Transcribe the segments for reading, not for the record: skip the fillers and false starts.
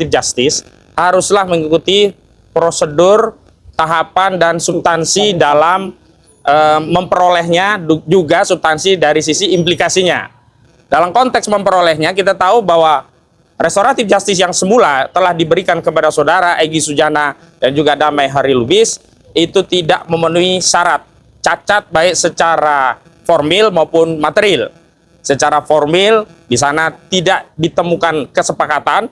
restoratif justice haruslah mengikuti prosedur, tahapan, dan substansi dalam memperolehnya, juga substansi dari sisi implikasinya. Dalam konteks memperolehnya, kita tahu bahwa restoratif justice yang semula telah diberikan kepada saudara Egy Sujana dan juga Damai Hari Lubis itu tidak memenuhi syarat, cacat baik secara formil maupun material. Secara formil, di sana tidak ditemukan kesepakatan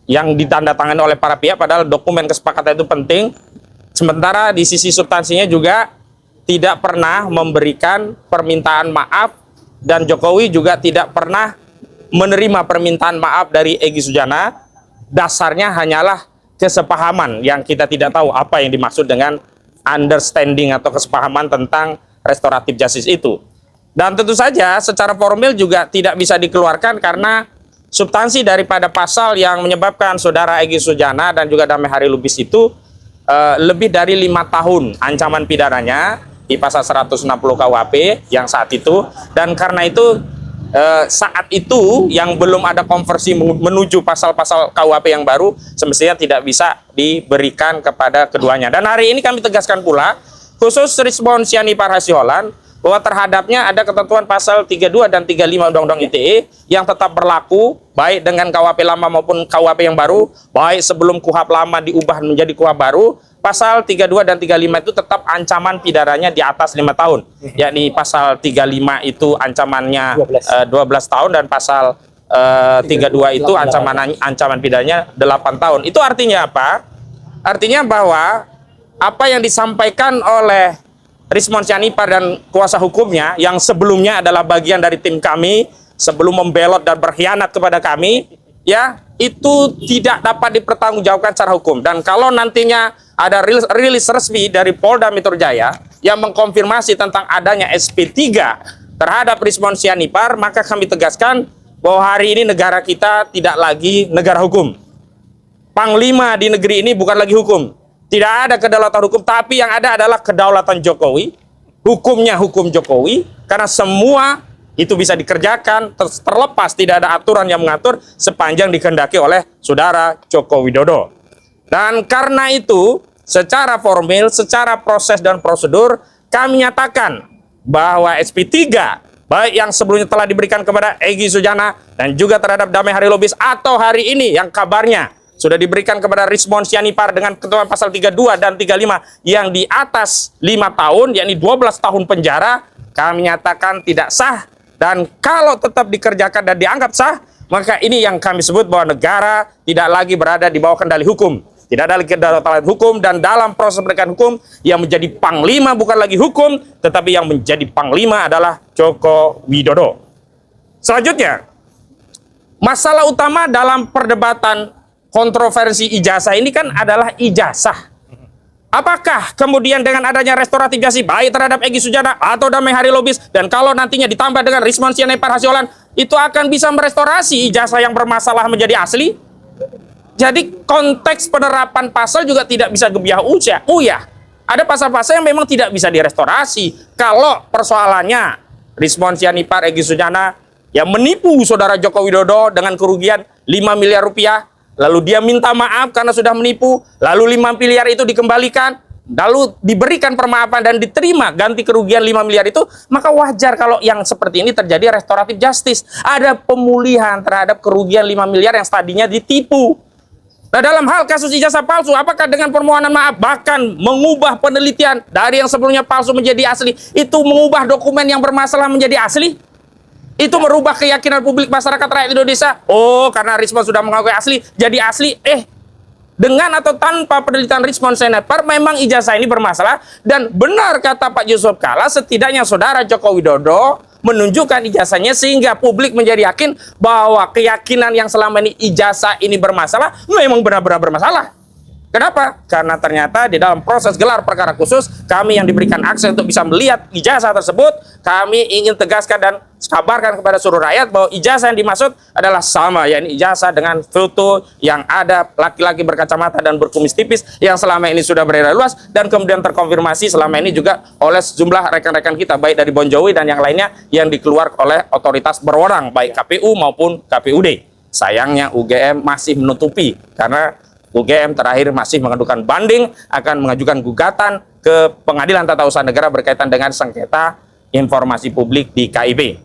yang ditandatangani oleh para pihak, padahal dokumen kesepakatan itu penting. Sementara di sisi substansinya juga tidak pernah memberikan permintaan maaf, dan Jokowi juga tidak pernah menerima permintaan maaf dari Egy Sujana. Dasarnya hanyalah kesepahaman yang kita tidak tahu apa yang dimaksud dengan understanding atau kesepahaman tentang restoratif justice itu. Dan tentu saja secara formil juga tidak bisa dikeluarkan karena substansi daripada pasal yang menyebabkan saudara Egy Sujana dan juga Damai Hari Lubis itu lebih dari 5 tahun ancaman pidananya di pasal 160 KUHP yang saat itu. Dan karena itu saat itu yang belum ada konversi menuju pasal-pasal KUHP yang baru, semestinya tidak bisa diberikan kepada keduanya. Dan hari ini kami tegaskan pula khusus Richmond Sianipar Hasyolan bahwa terhadapnya ada ketentuan pasal 32 dan 35 Undang-Undang ITE yang tetap berlaku baik dengan KUHP lama maupun KUHP yang baru, baik sebelum KUHP lama diubah menjadi KUHP baru. Pasal 32 dan 35 itu tetap ancaman pidananya di atas 5 tahun, yakni pasal 35 itu ancamannya 12 tahun, dan pasal 32 itu ancaman pidananya 8 tahun. Itu artinya apa? Artinya bahwa apa yang disampaikan oleh Richmond Sianipar dan kuasa hukumnya yang sebelumnya adalah bagian dari tim kami sebelum membelot dan berkhianat kepada kami, ya, itu tidak dapat dipertanggungjawabkan secara hukum. Dan kalau nantinya ada rilis resmi dari Polda Metro Jaya yang mengkonfirmasi tentang adanya SP3 terhadap Richmond Sianipar, maka kami tegaskan bahwa hari ini negara kita tidak lagi negara hukum. Panglima di negeri ini bukan lagi hukum. Tidak ada kedaulatan hukum, tapi yang ada adalah kedaulatan Jokowi. Hukumnya hukum Jokowi, karena semua itu bisa dikerjakan terlepas tidak ada aturan yang mengatur sepanjang dikehendaki oleh saudara Joko Widodo. Dan karena itu secara formil, secara proses dan prosedur, kami nyatakan bahwa SP3 baik yang sebelumnya telah diberikan kepada Egy Sujana dan juga terhadap Damai Hari Lubis, atau hari ini yang kabarnya sudah diberikan kepada Richmond Sianipar dengan ketentuan pasal 32 dan 35 yang di atas 5 tahun, yakni 12 tahun penjara, kami nyatakan tidak sah. Dan kalau tetap dikerjakan dan dianggap sah, maka ini yang kami sebut bahwa negara tidak lagi berada di bawah kendali hukum. Tidak ada lagi kedaulatan hukum, dan dalam proses penegakan hukum yang menjadi panglima bukan lagi hukum, tetapi yang menjadi panglima adalah Joko Widodo. Selanjutnya, masalah utama dalam perdebatan kontroversi ijazah ini kan adalah ijazah. Apakah kemudian dengan adanya restoratif justice baik terhadap Egy Sujana atau Damai Hari Lubis, dan kalau nantinya ditambah dengan Richmond Sianipar Hasyolan, itu akan bisa merestorasi ijazah yang bermasalah menjadi asli? Jadi konteks penerapan pasal juga tidak bisa gebiah uyah. Ada pasal-pasal yang memang tidak bisa direstorasi. Kalau persoalannya Richmond Sianipar, Egy Sujana yang menipu saudara Joko Widodo dengan kerugian 5 miliar rupiah, lalu dia minta maaf karena sudah menipu, lalu 5 miliar itu dikembalikan, lalu diberikan permaafan dan diterima ganti kerugian 5 miliar itu, maka wajar kalau yang seperti ini terjadi restoratif justice. Ada pemulihan terhadap kerugian 5 miliar yang tadinya ditipu. Nah, dalam hal kasus ijazah palsu, apakah dengan permohonan maaf bahkan mengubah penelitian dari yang sebelumnya palsu menjadi asli, itu mengubah dokumen yang bermasalah menjadi asli? Itu merubah keyakinan publik masyarakat rakyat Indonesia. Oh, karena Richmond sudah mengakui asli, jadi asli. Dengan atau tanpa penelitian Richmond Sianipar, memang ijazah ini bermasalah. Dan benar kata Pak Yusuf Kalla, setidaknya saudara Joko Widodo menunjukkan ijazahnya sehingga publik menjadi yakin bahwa keyakinan yang selama ini ijazah ini bermasalah memang benar-benar bermasalah. Kenapa? Karena ternyata di dalam proses gelar perkara khusus, kami yang diberikan akses untuk bisa melihat ijazah tersebut, kami ingin tegaskan dan kabarkan kepada seluruh rakyat bahwa ijazah yang dimaksud adalah sama, yakni ijazah dengan foto yang ada laki-laki berkacamata dan berkumis tipis yang selama ini sudah beredar luas dan kemudian terkonfirmasi selama ini juga oleh sejumlah rekan-rekan kita baik dari Bon Jovi dan yang lainnya yang dikeluarkan oleh otoritas berwenang baik KPU maupun KPUD. Sayangnya UGM masih menutupi karena UGM terakhir masih mengajukan banding, akan mengajukan gugatan ke Pengadilan Tata Usaha Negara berkaitan dengan sengketa informasi publik di KIP.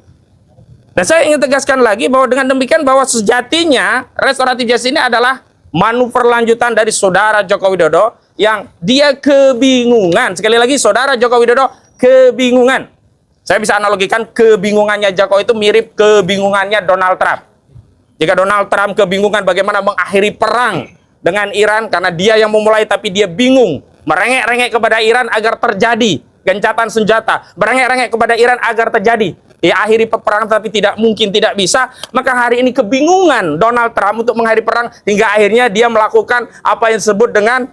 Dan saya ingin tegaskan lagi bahwa dengan demikian bahwa sejatinya restoratif justice ini adalah manuver lanjutan dari saudara Joko Widodo yang dia kebingungan. Sekali lagi, saudara Joko Widodo kebingungan. Saya bisa analogikan kebingungannya Jokowi itu mirip kebingungannya Donald Trump. Jika Donald Trump kebingungan bagaimana mengakhiri perang dengan Iran karena dia yang memulai tapi dia bingung, merengek-rengek kepada Iran agar terjadi gencatan senjata, merengek-rengek kepada Iran agar terjadi akhiri peperangan tapi tidak mungkin, tidak bisa. Maka hari ini kebingungan Donald Trump untuk mengakhiri perang hingga akhirnya dia melakukan apa yang disebut dengan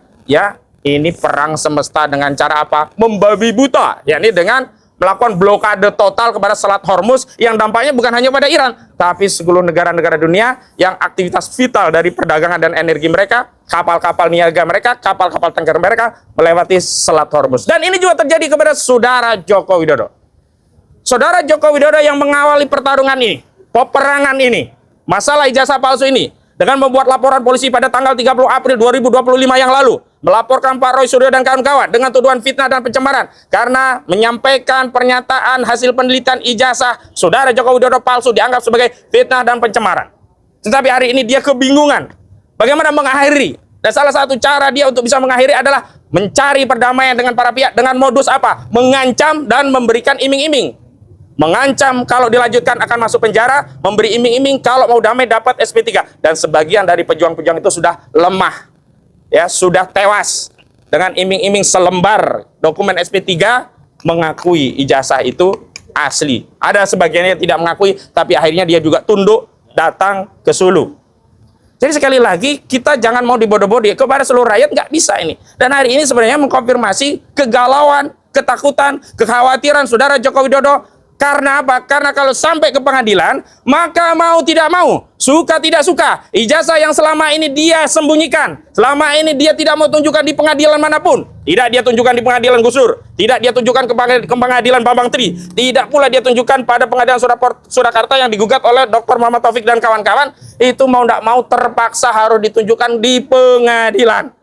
ini perang semesta dengan cara apa? Membabi buta, yakni dengan melakukan blokade total kepada Selat Hormuz yang dampaknya bukan hanya pada Iran, tapi seluruh negara-negara dunia yang aktivitas vital dari perdagangan dan energi mereka, kapal-kapal niaga mereka, kapal-kapal tanker mereka melewati Selat Hormuz. Dan ini juga terjadi kepada saudara Joko Widodo. Saudara Joko Widodo yang mengawali pertarungan ini, peperangan ini, masalah ijazah palsu ini, dengan membuat laporan polisi pada tanggal 30 April 2025 yang lalu, melaporkan Pak Roy Suryo dan kawan-kawan dengan tuduhan fitnah dan pencemaran karena menyampaikan pernyataan hasil penelitian ijazah saudara Joko Widodo palsu dianggap sebagai fitnah dan pencemaran. Tetapi hari ini dia kebingungan bagaimana mengakhiri, dan salah satu cara dia untuk bisa mengakhiri adalah mencari perdamaian dengan para pihak dengan modus apa? Mengancam dan memberikan iming-iming. Mengancam kalau dilanjutkan akan masuk penjara, memberi iming-iming kalau mau damai dapat SP3. Dan sebagian dari pejuang-pejuang itu sudah lemah, sudah tewas dengan iming-iming selembar dokumen SP3 mengakui ijazah itu asli. Ada sebagiannya yang tidak mengakui, tapi akhirnya dia juga tunduk datang ke Sulu. Jadi sekali lagi kita jangan mau dibodoh-bodoh kepada seluruh rakyat, nggak bisa ini. Dan hari ini sebenarnya mengkonfirmasi kegalauan, ketakutan, kekhawatiran saudara Joko Widodo. Karena apa? Karena kalau sampai ke pengadilan, maka mau tidak mau, suka tidak suka, ijazah yang selama ini dia sembunyikan, selama ini dia tidak mau tunjukkan di pengadilan manapun, tidak dia tunjukkan di pengadilan Gusur, tidak dia tunjukkan ke pengadilan Bambang Tri, tidak pula dia tunjukkan pada pengadilan Surakarta yang digugat oleh Dr. Muhammad Taufik dan kawan-kawan, itu mau tidak mau terpaksa harus ditunjukkan di pengadilan.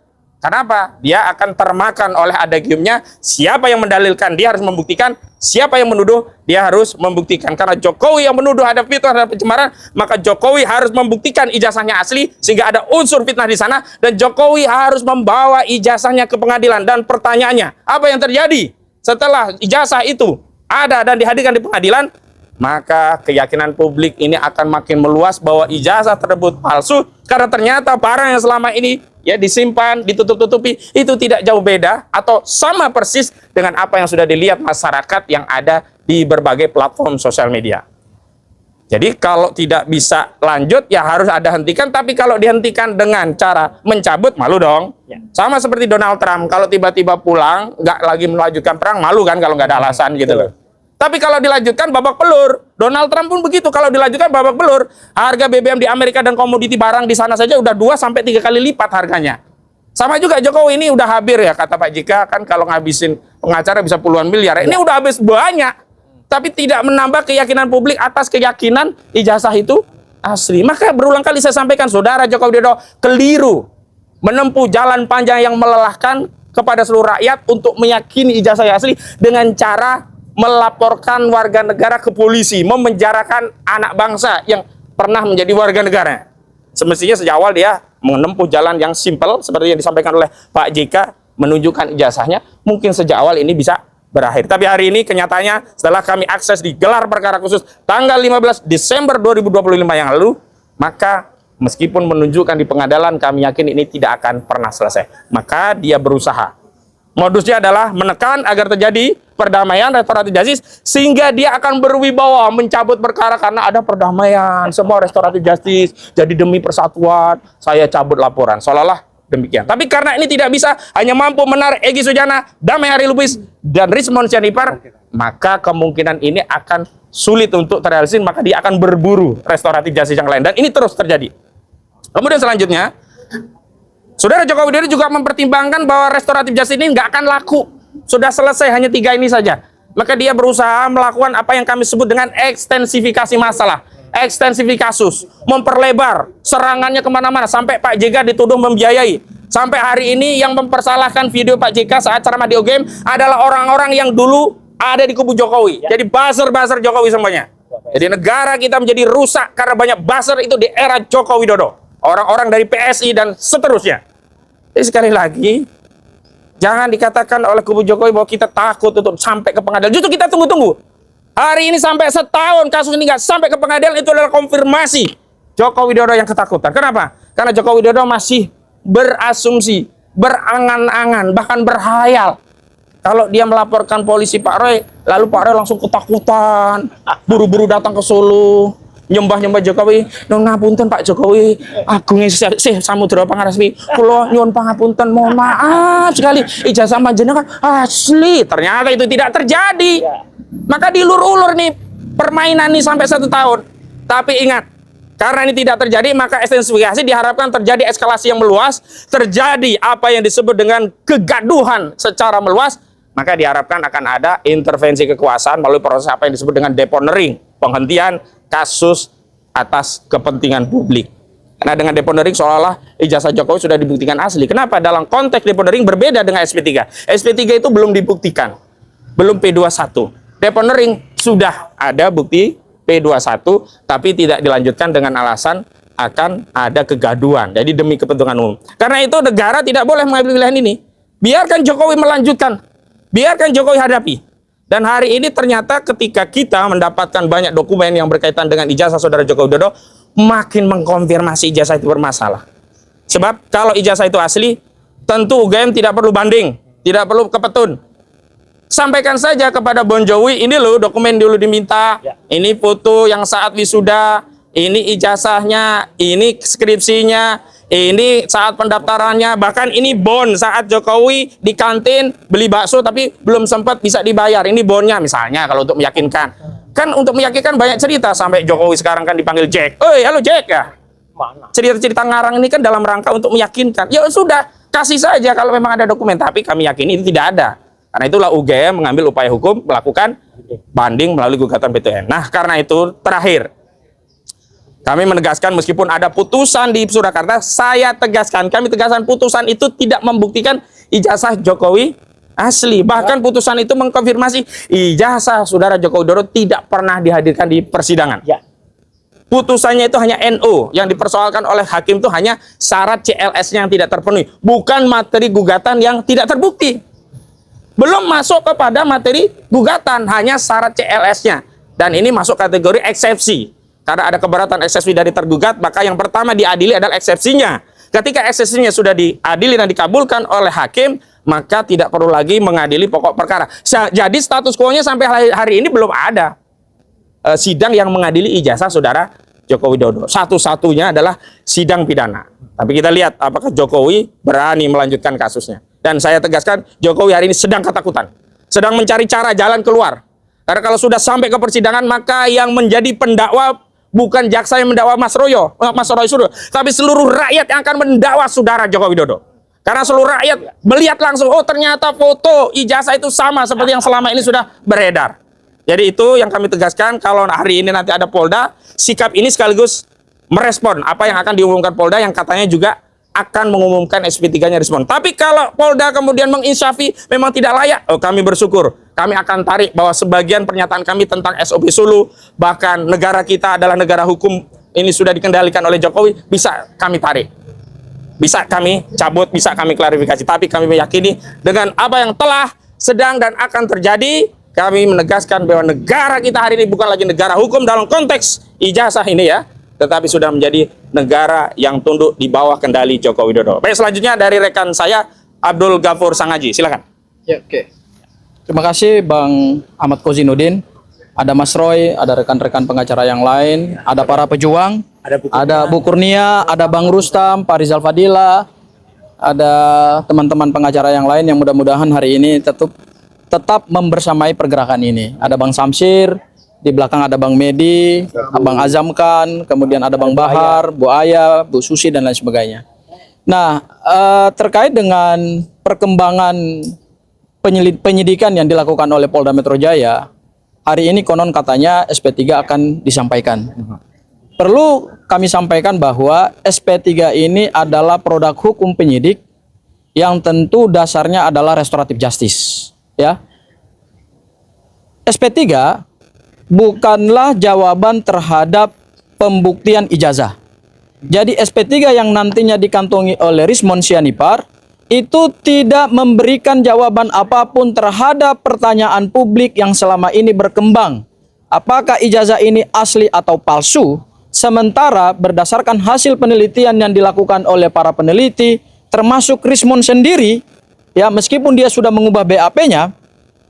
Kenapa? Dia akan termakan oleh adagiumnya. Siapa yang mendalilkan, dia harus membuktikan. Siapa yang menuduh, dia harus membuktikan. Karena Jokowi yang menuduh ada fitnah dan pencemaran, maka Jokowi harus membuktikan ijazahnya asli, sehingga ada unsur fitnah di sana. Dan Jokowi harus membawa ijazahnya ke pengadilan. Dan pertanyaannya, apa yang terjadi setelah ijazah itu ada dan dihadirkan di pengadilan? Maka keyakinan publik ini akan makin meluas bahwa ijazah tersebut palsu, karena ternyata barang yang selama ini disimpan, ditutup-tutupi, itu tidak jauh beda atau sama persis dengan apa yang sudah dilihat masyarakat yang ada di berbagai platform sosial media. Jadi kalau tidak bisa lanjut, ya harus ada hentikan. Tapi kalau dihentikan dengan cara mencabut, malu dong. Sama seperti Donald Trump, kalau tiba-tiba pulang, nggak lagi melanjutkan perang, malu kan kalau nggak ada alasan gitu loh. Tapi kalau dilanjutkan babak belur, Donald Trump pun begitu. Kalau dilanjutkan babak belur, harga BBM di Amerika dan komoditi barang di sana saja udah 2-3 kali lipat harganya. Sama juga Jokowi ini udah habis ya, kata Pak JK, kan kalau ngabisin pengacara bisa puluhan miliar. Ini udah habis banyak, tapi tidak menambah keyakinan publik atas keyakinan ijazah itu asli. Maka berulang kali saya sampaikan, saudara Joko Widodo keliru menempuh jalan panjang yang melelahkan kepada seluruh rakyat untuk meyakini ijazah yang asli dengan cara melaporkan warga negara ke polisi, memenjarakan anak bangsa yang pernah menjadi warga negara. Semestinya sejak awal dia menempuh jalan yang simpel seperti yang disampaikan oleh Pak JK, menunjukkan ijazahnya, mungkin sejak awal ini bisa berakhir. Tapi hari ini kenyataannya setelah kami akses di gelar perkara khusus tanggal 15 Desember 2025 yang lalu, maka meskipun menunjukkan di pengadilan, kami yakin ini tidak akan pernah selesai. Maka dia berusaha. Modusnya adalah menekan agar terjadi perdamaian, restoratif justice, sehingga dia akan berwibawa mencabut perkara karena ada perdamaian, semua restoratif justice, jadi demi persatuan, saya cabut laporan, seolah-olah demikian. Tapi karena ini tidak bisa, hanya mampu menarik Egy Sujana, Damai Hari Lubis, dan Rismond Sianipar, maka kemungkinan ini akan sulit untuk terrealisasi, maka dia akan berburu restoratif justice yang lain, dan ini terus terjadi. Kemudian selanjutnya, saudara Joko Widodo juga mempertimbangkan bahwa restoratif justice ini nggak akan laku. Sudah selesai hanya 3 ini saja. Maka dia berusaha melakukan apa yang kami sebut dengan ekstensifikasi masalah. ekstensifi kasus, memperlebar serangannya kemana-mana, sampai Pak JK dituduh membiayai. Sampai hari ini yang mempersalahkan video Pak JK saat ceramah di UGM adalah orang-orang yang dulu ada di kubu Jokowi. Jadi buzzer-buzzer Jokowi semuanya. Jadi negara kita menjadi rusak karena banyak buzzer itu di era Joko Widodo. Orang-orang dari PSI dan seterusnya. Jadi sekali lagi, jangan dikatakan oleh kubu Jokowi bahwa kita takut untuk sampai ke pengadilan. Justru kita tunggu-tunggu. Hari ini sampai setahun kasus ini nggak sampai ke pengadilan, itu adalah konfirmasi Joko Widodo yang ketakutan. Kenapa? Karena Joko Widodo masih berasumsi, berangan-angan, bahkan berhayal. Kalau dia melaporkan polisi Pak Roy, lalu Pak Roy langsung ketakutan, buru-buru datang ke Solo, nyembah-nyembah Jokowi. Nun ngapunten Pak Jokowi, agung sih samudra pangaresmi, kula nyuwun pangapunten, mohon maaf sekali, ijazah panjenengan asli. Ternyata itu tidak terjadi. Maka dilur-ulur nih permainan ini sampai 1 tahun. Tapi ingat, karena ini tidak terjadi, maka ekstensifikasi diharapkan terjadi eskalasi yang meluas, terjadi apa yang disebut dengan kegaduhan secara meluas, maka diharapkan akan ada intervensi kekuasaan melalui proses apa yang disebut dengan deponering, penghentian kasus atas kepentingan publik. Karena dengan deponering seolah-olah ijazah Jokowi sudah dibuktikan asli. Kenapa? Dalam konteks deponering berbeda dengan SP3. SP3 itu belum dibuktikan, belum P21. Deponering sudah ada bukti P21, tapi tidak dilanjutkan dengan alasan akan ada kegaduhan. Jadi demi kepentingan umum. Karena itu negara tidak boleh mengambil pilihan ini. Biarkan Jokowi melanjutkan. Biarkan Jokowi hadapi. Dan hari ini ternyata ketika kita mendapatkan banyak dokumen yang berkaitan dengan ijazah saudara Joko Widodo, makin mengkonfirmasi ijazah itu bermasalah. Sebab kalau ijazah itu asli, tentu UGM tidak perlu banding, tidak perlu ke Petun. Sampaikan saja kepada Bon Jovi, ini loh dokumen dulu diminta, ini foto yang saat wisuda, ini ijazahnya, ini skripsinya, ini saat pendaftarannya, bahkan ini bon saat Jokowi di kantin beli bakso tapi belum sempat bisa dibayar, ini bonnya misalnya kalau untuk meyakinkan. Kan untuk meyakinkan banyak cerita, sampai Jokowi sekarang kan dipanggil Jack. Halo Jack ya? Cerita-cerita ngarang ini kan dalam rangka untuk meyakinkan. Ya sudah, kasih saja kalau memang ada dokumen, tapi kami yakini itu tidak ada. Karena itulah UGM mengambil upaya hukum, melakukan banding melalui gugatan PT UN. Nah, karena itu terakhir, kami menegaskan meskipun ada putusan di Surakarta, saya tegaskan, kami tegaskan putusan itu tidak membuktikan ijazah Jokowi asli. Bahkan putusan itu mengkonfirmasi ijazah saudara Joko Widodo tidak pernah dihadirkan di persidangan. Putusannya itu hanya NO, yang dipersoalkan oleh hakim itu hanya syarat CLS-nya yang tidak terpenuhi, bukan materi gugatan yang tidak terbukti. Belum masuk kepada materi gugatan, hanya syarat CLS-nya. Dan ini masuk kategori eksepsi. Karena ada keberatan eksepsi dari tergugat, maka yang pertama diadili adalah eksepsinya. Ketika eksepsinya sudah diadili dan dikabulkan oleh hakim, maka tidak perlu lagi mengadili pokok perkara. Jadi status quo-nya sampai hari ini belum ada sidang yang mengadili ijazah saudara Joko Widodo. Satu-satunya adalah sidang pidana. Tapi kita lihat apakah Jokowi berani melanjutkan kasusnya. Dan saya tegaskan, Jokowi hari ini sedang ketakutan. Sedang mencari cara jalan keluar. Karena kalau sudah sampai ke persidangan, maka yang menjadi pendakwa bukan jaksa yang mendakwa Mas Roy Suryo, tapi seluruh rakyat yang akan mendakwa saudara Joko Widodo. Karena seluruh rakyat melihat langsung, oh ternyata foto ijazah itu sama seperti yang selama ini sudah beredar. Jadi itu yang kami tegaskan, kalau hari ini nanti ada Polda, sikap ini sekaligus merespon apa yang akan diumumkan Polda yang katanya juga akan mengumumkan SP3-nya respon. Tapi kalau Polda kemudian menginsyafi memang tidak layak, kami bersyukur. Kami akan tarik bahwa sebagian pernyataan kami tentang SOP Sulu, bahkan negara kita adalah negara hukum, ini sudah dikendalikan oleh Jokowi, bisa kami tarik. Bisa kami cabut, bisa kami klarifikasi. Tapi kami meyakini dengan apa yang telah, sedang, dan akan terjadi, kami menegaskan bahwa negara kita hari ini bukan lagi negara hukum dalam konteks ijazah ini ya, tetapi sudah menjadi negara yang tunduk di bawah kendali Joko Widodo. Baik, selanjutnya dari rekan saya, Abdul Ghafur Sangaji. Silakan. Ya, oke. Terima kasih Bang Ahmad Kozinudin. Ada Mas Roy, ada rekan-rekan pengacara yang lain, ada para pejuang, ada Bu Kurnia, ada Bang Rustam, Pak Rizal Fadila, ada teman-teman pengacara yang lain yang mudah-mudahan hari ini tetap membersamai pergerakan ini. Ada Bang Samsir, di belakang ada Bang Medi, Bang Azamkan, kemudian ada Bang Bahar, Bu Aya, Bu Susi, dan lain sebagainya. Nah, terkait dengan perkembangan penyidikan yang dilakukan oleh Polda Metro Jaya, hari ini konon katanya SP3 akan disampaikan. perlu kami sampaikan bahwa SP3 ini adalah produk hukum penyidik yang tentu dasarnya adalah restoratif justice, ya. SP3 bukanlah jawaban terhadap pembuktian ijazah. Jadi SP3 yang nantinya dikantongi oleh Rismond Sianipar itu tidak memberikan jawaban apapun terhadap pertanyaan publik yang selama ini berkembang. Apakah ijazah ini asli atau palsu? Sementara berdasarkan hasil penelitian yang dilakukan oleh para peneliti, termasuk Rismond sendiri, ya meskipun dia sudah mengubah BAP-nya,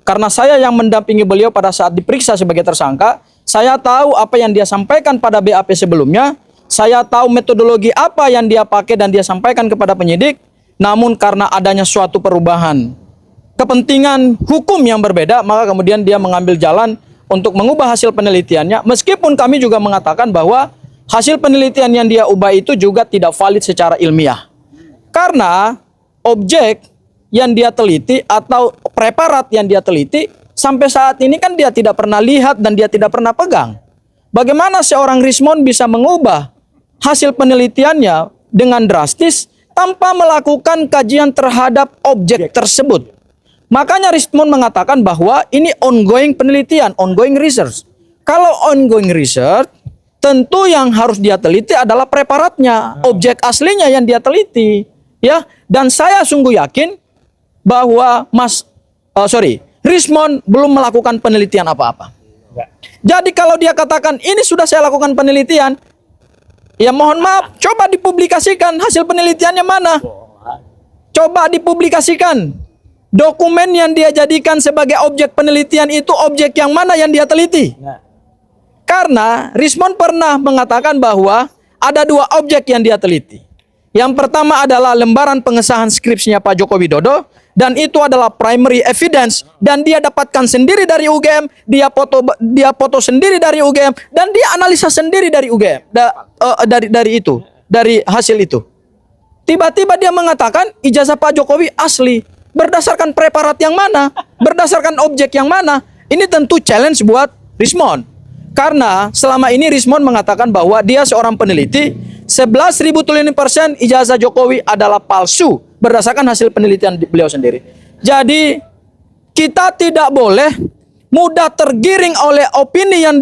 karena saya yang mendampingi beliau pada saat diperiksa sebagai tersangka, saya tahu apa yang dia sampaikan pada BAP sebelumnya, saya tahu metodologi apa yang dia pakai dan dia sampaikan kepada penyidik, namun karena adanya suatu perubahan kepentingan hukum yang berbeda, maka kemudian dia mengambil jalan untuk mengubah hasil penelitiannya, meskipun kami juga mengatakan bahwa hasil penelitian yang dia ubah itu juga tidak valid secara ilmiah. Karena objek yang dia teliti atau preparat yang dia teliti sampai saat ini kan dia tidak pernah lihat dan dia tidak pernah pegang. Bagaimana seorang Rismond bisa mengubah hasil penelitiannya dengan drastis tanpa melakukan kajian terhadap objek tersebut? Makanya Rismond mengatakan bahwa ini ongoing penelitian, ongoing research. Kalau ongoing research, tentu yang harus dia teliti adalah preparatnya, objek aslinya yang dia teliti, ya. Dan saya sungguh yakin bahwa Rismond belum melakukan penelitian apa-apa. Jadi kalau dia katakan ini sudah saya lakukan penelitian, ya mohon maaf, coba dipublikasikan hasil penelitiannya mana? Coba dipublikasikan. Dokumen yang dia jadikan sebagai objek penelitian itu objek yang mana yang dia teliti? Karena Rismond pernah mengatakan bahwa ada dua objek yang dia teliti. Yang pertama adalah lembaran pengesahan skripsinya Pak Joko Widodo, dan itu adalah primary evidence, dan dia dapatkan sendiri dari UGM, dia foto sendiri dari UGM, dan dia analisa sendiri dari UGM, dari hasil itu. Tiba-tiba dia mengatakan ijazah Pak Jokowi asli. Berdasarkan preparat yang mana? Berdasarkan objek yang mana? Ini tentu challenge buat Rismond. Karena selama ini Rismond mengatakan bahwa dia seorang peneliti, 11.000% ijazah Jokowi adalah palsu berdasarkan hasil penelitian beliau sendiri. Jadi kita tidak boleh mudah tergiring oleh opini yang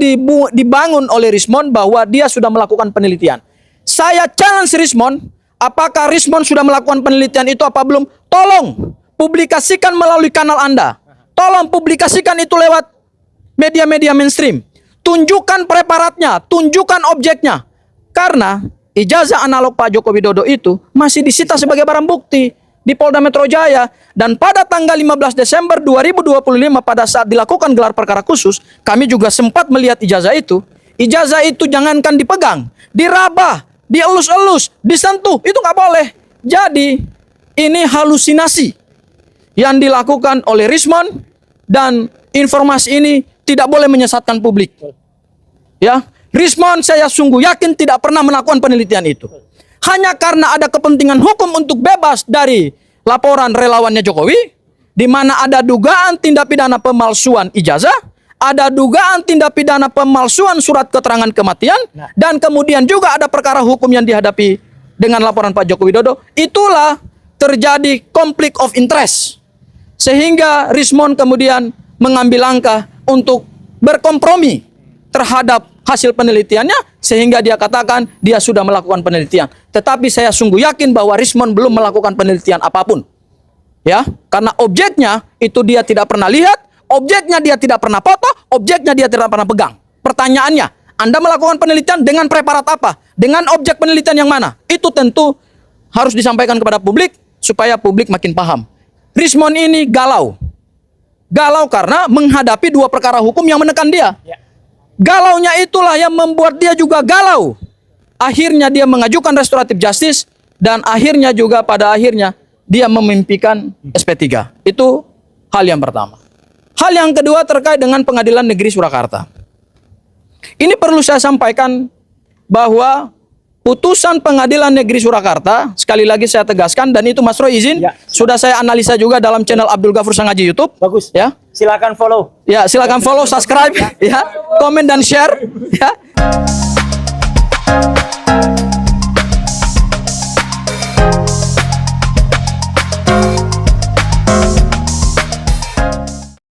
dibangun oleh Rismond bahwa dia sudah melakukan penelitian. Saya challenge Rismond, apakah Rismond sudah melakukan penelitian itu apa belum? Tolong publikasikan melalui kanal Anda. Tolong publikasikan itu lewat media-media mainstream. Tunjukkan preparatnya, tunjukkan objeknya. Karena ijazah analog Pak Joko Widodo itu masih disita sebagai barang bukti di Polda Metro Jaya. Dan pada tanggal 15 Desember 2025 pada saat dilakukan gelar perkara khusus, kami juga sempat melihat ijazah itu. Ijazah itu jangankan dipegang, diraba, dielus-elus, disentuh, itu nggak boleh. Jadi ini halusinasi yang dilakukan oleh Rismond, dan informasi ini tidak boleh menyesatkan publik. Ya, Rismond saya sungguh yakin tidak pernah melakukan penelitian itu. Hanya karena ada kepentingan hukum untuk bebas dari laporan relawannya Jokowi, di mana ada dugaan tindak pidana pemalsuan ijazah, ada dugaan tindak pidana pemalsuan surat keterangan kematian, dan kemudian juga ada perkara hukum yang dihadapi dengan laporan Pak Joko Widodo. Itulah terjadi konflik of interest. Sehingga Rismond kemudian mengambil langkah untuk berkompromi terhadap hasil penelitiannya, sehingga dia katakan dia sudah melakukan penelitian. Tetapi saya sungguh yakin bahwa Rismond belum melakukan penelitian apapun. Ya, karena objeknya itu dia tidak pernah lihat, objeknya dia tidak pernah foto, objeknya dia tidak pernah pegang. Pertanyaannya, Anda melakukan penelitian dengan preparat apa? Dengan objek penelitian yang mana? Itu tentu harus disampaikan kepada publik supaya publik makin paham. Rismond ini galau. Galau karena menghadapi dua perkara hukum yang menekan dia. Galaunya itulah yang membuat dia juga galau. Akhirnya dia mengajukan restoratif justice, dan akhirnya juga pada akhirnya dia memimpikan SP3. Itu hal yang pertama. Hal yang kedua terkait dengan Pengadilan Negeri Surakarta. Ini perlu saya sampaikan bahwa putusan Pengadilan Negeri Surakarta, sekali lagi saya tegaskan, dan itu Mas Roy izin, sudah saya analisa juga dalam channel Abdul Ghafur Sangaji YouTube. Bagus. Ya. Silakan follow. Ya, silakan follow, subscribe, ya, komen dan share, ya.